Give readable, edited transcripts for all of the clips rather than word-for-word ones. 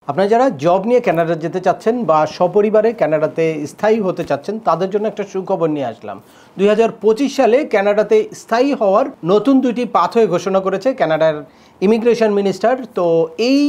আপনারা যারা জব নিয়ে কানাডা যেতে চাচ্ছেন বা সপরিবারে কানাডাতে স্থায়ী হতে চাচ্ছেন তাদের জন্য একটা সুখবর নিয়ে আসলাম। 2025 সালে কানাডাতে স্থায়ী হওয়ার নতুন দুইটি পাথওয়ে ঘোষণা করেছে কানাডার ইমিগ্রেশন মিনিস্টার। তো এই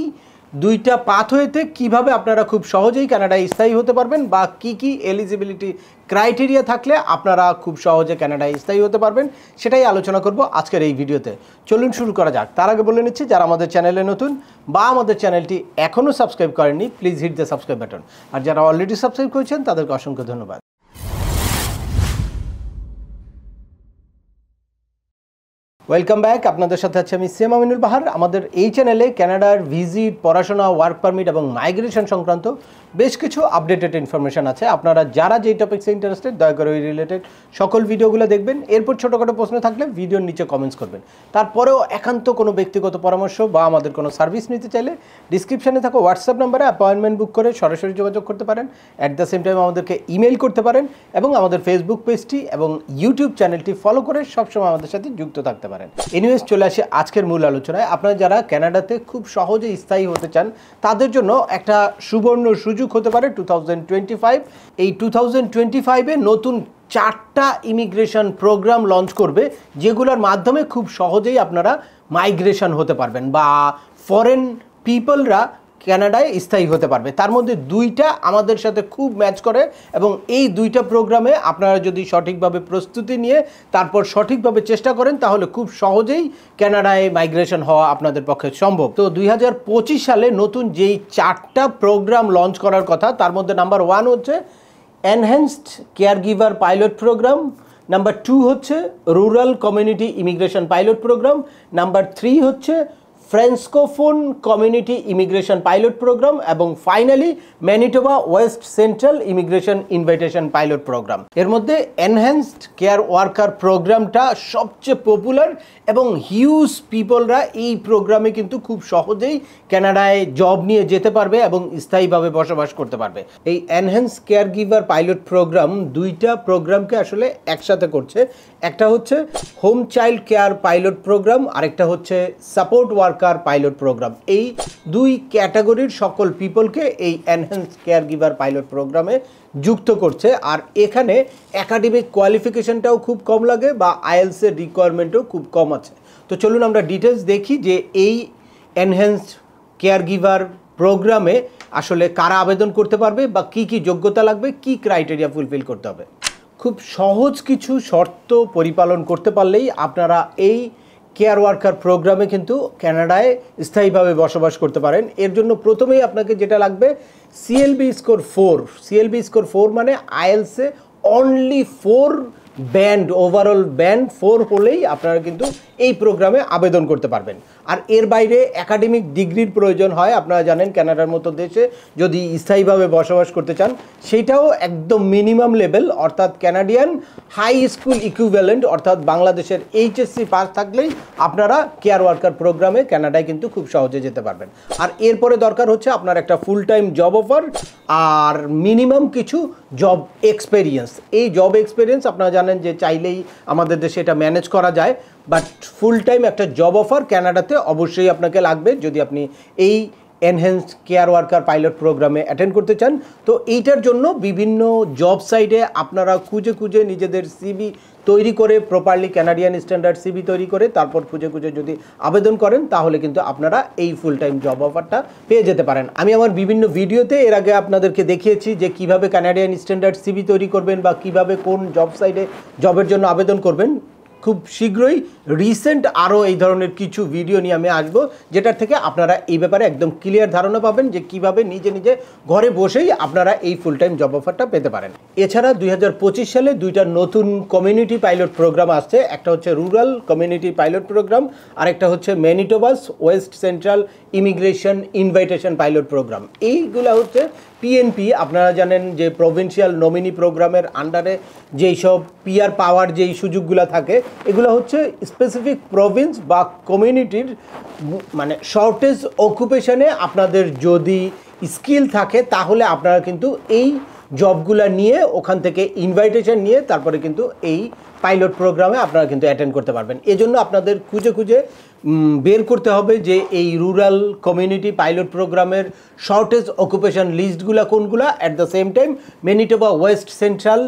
দুইটা পাথওয়েতে কিভাবে আপনারা খুব সহজেই কানাডায় স্থায়ী হতে পারবেন বা কি এলিজিবিলিটি ক্রাইটেরিয়া থাকলে আপনারা খুব সহজে কানাডায় স্থায়ী হতে পারবেন সেটাই আলোচনা করব আজকের এই ভিডিওতে। চলুন শুরু করা যাক। তার আগে বলে নিচ্ছি, যারা আমাদের চ্যানেলে নতুন বা আমাদের চ্যানেলটি এখনও সাবস্ক্রাইব করেননি please hit the subscribe button, আর যারা অলরেডি সাবস্ক্রাইব করেছেন তাদেরকে অসংখ্য ধন্যবাদ। Welcome back. আপনাদের সাথে আছে আমি সিএম আমিনুল বাহার। আমাদের এই চ্যানেলে কানাডার ভিজিট, পড়াশোনা, ওয়ার্ক পারমিট এবং মাইগ্রেশন সংক্রান্ত বেশ কিছু আপডেটেড ইনফরমেশন আছে। আপনারা যারা যেই টপিক্সে ইন্টারেস্টেড দয়া করে ওই রিলেটেড সকল ভিডিওগুলো দেখবেন। এরপর ছোটোখাটো প্রশ্ন থাকলে ভিডিওর নিচে কমেন্টস করবেন। তারপরেও একান্ত কোনো ব্যক্তিগত পরামর্শ বা আমাদের কোনো সার্ভিস নিতে চাইলে ডিসক্রিপশানে থাকা হোয়াটসঅ্যাপ নাম্বারে অ্যাপয়েন্টমেন্ট বুক করে সরাসরি যোগাযোগ করতে পারেন। অ্যাট দ্য সেম টাইম আমাদেরকে ইমেল করতে পারেন এবং আমাদের ফেসবুক পেজটি এবং ইউটিউব চ্যানেলটি ফলো করে সবসময় আমাদের সাথে যুক্ত থাকতে পারেন। এনিওয়েজ, চলে আসে আজকের মূল আলোচনায়। আপনারা যারা কানাডাতে খুব সহজে স্থায়ী হতে চান তাদের জন্য একটা সুবর্ণ সুযোগ হতে পারে 2025। এই 2025-এ নতুন 4টা ইমিগ্রেশন প্রোগ্রাম লঞ্চ করবে, যেগুলোর মাধ্যমে খুব সহজেই আপনারা মাইগ্রেশন হতে পারবেন বা ফরেন পিপলরা কানাডায় স্থায়ী হতে পারবে। তার মধ্যে দুইটা আমাদের সাথে খুব ম্যাচ করে এবং এই দুইটা প্রোগ্রামে আপনারা যদি সঠিকভাবে প্রস্তুতি নিয়ে তারপর সঠিকভাবে চেষ্টা করেন তাহলে খুব সহজেই কানাডায় মাইগ্রেশন হওয়া আপনাদের পক্ষে সম্ভব। তো 2025 সালে নতুন যেই 4টা প্রোগ্রাম লঞ্চ করার কথা তার মধ্যে নাম্বার 1 হচ্ছে enhanced caregiver pilot programme, number 2 হচ্ছে rural community immigration pilot programme, number 3 হচ্ছে francophone community immigration pilot programme এবং finally Manitoba west central immigration invitation pilot programme. এর মধ্যে এনহ্যান্সড কেয়ার ওয়ার্কার প্রোগ্রামটা সবচেয়ে পপুলার এবং হিউজ পিপলরা এই প্রোগ্রামে কিন্তু খুব সহজেই কানাডায় জব নিয়ে যেতে পারবে এবং স্থায়ীভাবে বসবাস করতে পারবে। এই enhance caregiver pilot programme দুইটা প্রোগ্রামকে আসলে একসাথে করছে। একটা হচ্ছে home child care pilot programme, আরেকটা হচ্ছে সাপোর্ট ওয়ার্কার পাইলট প্রোগ্রাম। এই দুই ক্যাটাগরির সকল পিপলকে এই এনহ্যান্স কেয়ার গিভার পাইলট প্রোগ্রামে যুক্ত করছে। আর এখানে একাডেমিক কোয়ালিফিকেশনটাও খুব কম লাগে বা আইএলসের রিকোয়ারমেন্টও খুব কম আছে। তো চলুন আমরা ডিটেলস দেখি যে এই এনহ্যান্সড কেয়ার গিভার প্রোগ্রামে আসলে কারা আবেদন করতে পারবে বা কি যোগ্যতা লাগবে, কি ক্রাইটেরিয়া ফুলফিল করতে হবে। খুব সহজ কিছু শর্ত পরিপালন করতে পারলেই আপনারা এই কেয়ার ওয়ার্কার প্রোগ্রামে কিন্তু কানাডায় স্থায়ীভাবে বসবাস করতে পারেন। এর জন্য প্রথমেই আপনাকে যেটা লাগবে সিএলবি স্কোর 4। সিএলবি স্কোর 4 মানে আইএলসে অনলি 4 ব্যান্ড, ওভারঅল ব্যান্ড 4 হলেই আপনারা কিন্তু এই প্রোগ্রামে আবেদন করতে পারবেন। আর এর বাইরে একাডেমিক ডিগ্রির প্রয়োজন হয়। আপনারা জানেন কানাডার মতো দেশে যদি স্থায়ীভাবে বসবাস করতে চান সেটাও একদম মিনিমাম লেভেল, অর্থাৎ ক্যানাডিয়ান হাই স্কুল ইকুইভ্যালেন্ট অর্থাৎ বাংলাদেশের এইচএসসি পাস থাকলেই আপনারা কেয়ার ওয়ার্কার প্রোগ্রামে কানাডায় কিন্তু খুব সহজে যেতে পারবেন। আর এরপরে দরকার হচ্ছে আপনার একটা ফুল টাইম জব অফার আর মিনিমাম কিছু জব এক্সপেরিয়েন্স। এই জব এক্সপেরিয়েন্স আপনারা জানেন যে চাইলেই আমাদের দেশে এটা ম্যানেজ করা যায়, বাট ফুল টাইম একটা জব অফার কানাডাতে অবশ্যই আপনাকে লাগবে যদি আপনি এই এনহ্যান্সড কেয়ার ওয়ার্কার পাইলট প্রোগ্রামে অ্যাটেন্ড করতে চান। তো এইটার জন্য বিভিন্ন জব সাইটে আপনারা খুঁজে নিজেদের সিভি তৈরি করে প্রপারলি ক্যানাডিয়ান স্ট্যান্ডার্ড সিভি তৈরি করে তারপর খুঁজে যদি আবেদন করেন তাহলে কিন্তু আপনারা এই ফুল টাইম জব অফারটা পেয়ে যেতে পারেন। আমি আমার বিভিন্ন ভিডিওতে এর আগে আপনাদেরকে দেখিয়েছি যে কিভাবে ক্যানাডিয়ান স্ট্যান্ডার্ড সিভি তৈরি করবেন বা কিভাবে কোন জব সাইটে জবের জন্য আবেদন করবেন। খুব শীঘ্রই রিসেন্ট আরও এই ধরনের কিছু ভিডিও নিয়ে আমি আসবো, যেটার থেকে আপনারা এই ব্যাপারে একদম ক্লিয়ার ধারণা পাবেন যে কিভাবে নিজে ঘরে বসেই আপনারা এই ফুল টাইম জব অফারটা পেতে পারেন। এছাড়া 2025 সালে দুইটা নতুন কমিউনিটি পাইলট প্রোগ্রাম আসছে। একটা হচ্ছে রুরাল কমিউনিটি পাইলট প্রোগ্রাম আর একটা হচ্ছে Manitoba's west central immigration invitation pilot programme. এইগুলো হচ্ছে পিএনপি। আপনারা জানেন যে প্রভিন্সিয়াল নমিনি প্রোগ্রামের আন্ডারে যেই সব পিআর পাওয়ার যেই সুযোগগুলো থাকে এগুলো হচ্ছে স্পেসিফিক প্রভিন্স বা কমিউনিটির মানে শর্টেজ অকুপেশনে আপনাদের যদি স্কিল থাকে তাহলে আপনারা কিন্তু এই জবগুলা নিয়ে ওখান থেকে ইনভাইটেশন নিয়ে তারপরে কিন্তু এই পাইলট প্রোগ্রামে আপনারা কিন্তু অ্যাটেন্ড করতে পারবেন। এজন্য আপনাদের খুঁজে বের করতে হবে যে এই রুরাল কমিউনিটি পাইলট প্রোগ্রামের শর্টেজ অকুপেশন লিস্টগুলো কোনগুলা, at the same time Manitoba west central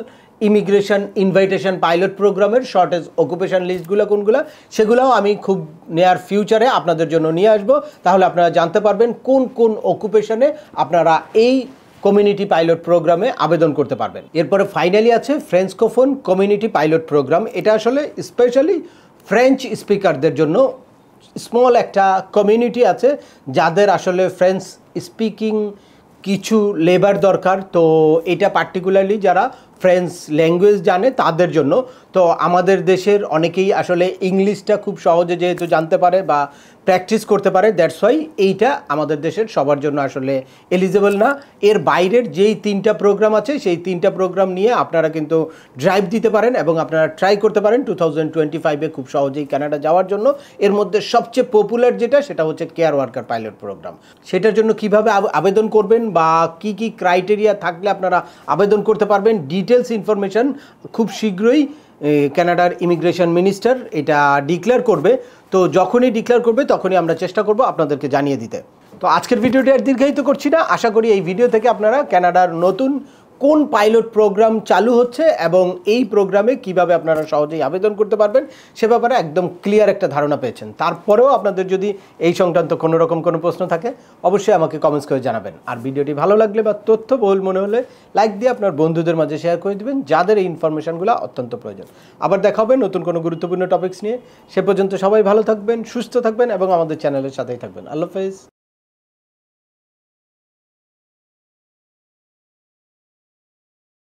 immigration invitation pilot প্রোগ্রামের শর্টেজ অকুপেশন লিস্টগুলো কোনগুলো, সেগুলোও আমি খুব নিয়ার ফিউচারে আপনাদের জন্য নিয়ে আসবো। তাহলে আপনারা জানতে পারবেন কোন কোন অকুপেশনে আপনারা এই কমিউনিটি পাইলট প্রোগ্রামে আবেদন করতে পারবেন। এরপরে ফাইনালি আছে ফ্রেঞ্চকোফোন কমিউনিটি পাইলট প্রোগ্রাম। এটা আসলে স্পেশালি ফ্রেঞ্চ স্পিকারদের জন্য স্মল একটা কমিউনিটি আছে যাদের আসলে ফ্রেঞ্চ স্পিকিং কিছু লেবার দরকার। তো এটা পার্টিকুলারলি যারা ফ্রেঞ্চ ল্যাঙ্গুয়েজ জানে তাদের জন্য। তো আমাদের দেশের অনেকেই আসলে ইংলিশটা খুব সহজে যেহেতু জানতে পারে বা প্র্যাকটিস করতে পারে, দ্যাটস ওয়াই এইটা আমাদের দেশের সবার জন্য আসলে এলিজেবল না। এর বাইরের যেই 3টা প্রোগ্রাম আছে সেই 3টা প্রোগ্রাম নিয়ে আপনারা কিন্তু ড্রাইভ দিতে পারেন এবং আপনারা ট্রাই করতে পারেন 2025-এ খুব সহজেই কানাডা যাওয়ার জন্য। এর মধ্যে সবচেয়ে পপুলার যেটা সেটা হচ্ছে কেয়ার ওয়ার্কার পাইলট প্রোগ্রাম। সেটার জন্য কিভাবে আবেদন করবেন বা কি কি ক্রাইটেরিয়া থাকলে আপনারা আবেদন করতে পারবেন, ডিটেলস ইনফরমেশন খুব শীঘ্রই কানাডার ইমিগ্রেশন মিনিস্টার এটা ডিক্লেয়ার করবে। তো যখনই ডিক্লেয়ার করবে তখনই আমরা চেষ্টা করব আপনাদেরকে জানিয়ে দিতে। তো আজকের ভিডিওটি আর দীর্ঘায়িত করছি না। আশা করি এই ভিডিও থেকে আপনারা কানাডার নতুন কোন পাইলট প্রোগ্রাম চালু হচ্ছে এবং এই প্রোগ্রামে কিভাবে আপনারা সহজেই আবেদন করতে পারবেন সে ব্যাপারে একদম ক্লিয়ার একটা ধারণা পেয়েছেন। তারপরেও আপনাদের যদি এই সংক্রান্ত কোনো রকম কোনো প্রশ্ন থাকে অবশ্যই আমাকে কমেন্টস করে জানাবেন। আর ভিডিওটি ভালো লাগলে বা তথ্যবহুল মনে হলে লাইক দিয়ে আপনার বন্ধুদের মাঝে শেয়ার করে দেবেন যাদের এই ইনফরমেশনগুলো অত্যন্ত প্রয়োজন। আবার দেখা হবে নতুন কোনো গুরুত্বপূর্ণ টপিকস নিয়ে। সে পর্যন্ত সবাই ভালো থাকবেন, সুস্থ থাকবেন এবং আমাদের চ্যানেলের সাথেই থাকবেন। আল্লাহ হাফেজ।